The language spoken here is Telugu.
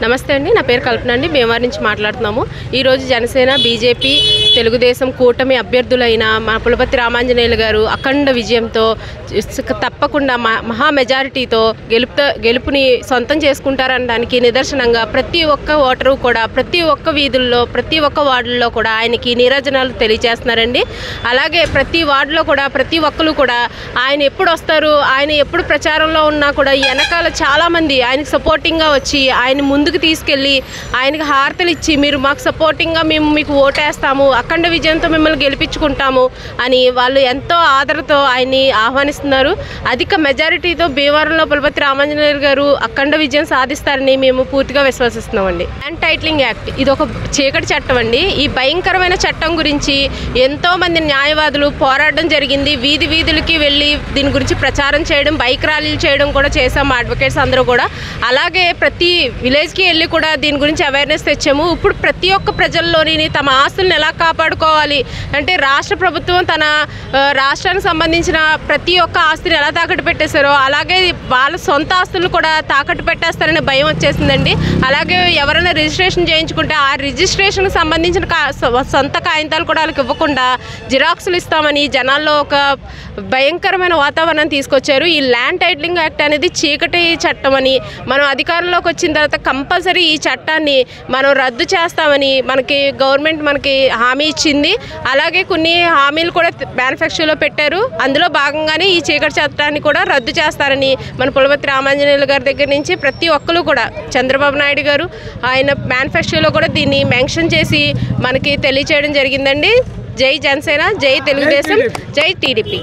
నమస్తే అండి, నా పేరు కల్పన అండి. భీమవరం నుంచి మాట్లాడుతున్నాము. ఈరోజు జనసేన, బీజేపీ, తెలుగుదేశం కూటమి అభ్యర్థులైన మా పులపర్తి రామాంజనేయులు గారు అఖండ విజయంతో తప్పకుండా మహా మెజారిటీతో గెలుపుని సొంతం చేసుకుంటారనడానికి నిదర్శనంగా ప్రతి ఒక్క ఓటరు కూడా ప్రతి ఒక్క వీధుల్లో ప్రతి ఒక్క వార్డుల్లో కూడా ఆయనకి నీరాజనాలు తెలియజేస్తున్నారండి. అలాగే ప్రతి వార్డులో కూడా ప్రతి ఒక్కరు కూడా ఆయన ఎప్పుడు వస్తారు, ఆయన ఎప్పుడు ప్రచారంలో ఉన్నా కూడా వెనకాల చాలామంది ఆయనకు సపోర్టింగ్గా వచ్చి ఆయన ముందుకు తీసుకెళ్ళి ఆయనకు హారతలు ఇచ్చి మీరు మాకు సపోర్టింగ్గా మేము మీకు ఓటేస్తాము, అఖండ విజయంతో మిమ్మల్ని గెలిపించుకుంటాము అని వాళ్ళు ఎంతో ఆదరతో ఆయన్ని ఆహ్వానిస్తున్నారు. అధిక మెజారిటీతో భీమవరంలో పులపర్తి రామాంజనేయులు గారు అఖండ విజయం సాధిస్తారని మేము పూర్తిగా విశ్వసిస్తున్నామండి. ల్యాండ్ టైటిలింగ్ యాక్ట్ ఇది ఒక చీకటి చట్టం అండి. ఈ భయంకరమైన చట్టం గురించి ఎంతోమంది న్యాయవాదులు పోరాటం జరిగింది. వీధి వీధులకి వెళ్ళి దీని గురించి ప్రచారం చేయడం, బైక్ ర్యాలీలు చేయడం కూడా చేశాం మా అడ్వకేట్స్ అందరూ కూడా. అలాగే ప్రతి విలేజ్కి వెళ్ళి కూడా దీని గురించి అవేర్నెస్ తెచ్చాము. ఇప్పుడు ప్రతి ఒక్క ప్రజల్లోని తమ ఆస్తులను ఎలా కాపాడుకోవాలి అంటే రాష్ట్ర ప్రభుత్వం తన రాష్ట్రానికి సంబంధించిన ప్రతి ఒక్క ఆస్తిని ఎలా తాకట్టు పెట్టేశారో అలాగే వాళ్ళ సొంత ఆస్తులను కూడా తాకట్టు పెట్టేస్తారనే భయం వచ్చేసిందండి. అలాగే ఎవరైనా రిజిస్ట్రేషన్ చేయించుకుంటే ఆ రిజిస్ట్రేషన్కి సంబంధించిన సొంత కాగితాలు కూడా వాళ్ళకి ఇవ్వకుండా జిరాక్సులు ఇస్తామని జనాల్లో ఒక భయంకరమైన వాతావరణం తీసుకొచ్చారు. ఈ ల్యాండ్ టైటిలింగ్ యాక్ట్ అనేది చీకటి చట్టం అని, మనం అధికారంలోకి వచ్చిన తర్వాత కంపల్సరీ ఈ చట్టాన్ని మనం రద్దు చేస్తామని మనకి గవర్నమెంట్ మనకి హామీ ఇచ్చింది. అలాగే కొన్ని హామీలు కూడా మ్యానుఫ్యాక్చర్లో పెట్టారు. అందులో భాగంగానే ఈ చీకటి చట్టాన్ని కూడా రద్దు చేస్తారని మన పులపర్తి రామాంజనేయులు గారి దగ్గర నుంచి ప్రతి ఒక్కరు కూడా చంద్రబాబు నాయుడు గారు ఆయన మ్యానుఫ్యాక్చర్లో కూడా దీన్ని మెన్షన్ చేసి మనకి తెలియచేయడం జరిగిందండి. జై జనసేన, జై తెలుగుదేశం, జై టీడీపీ.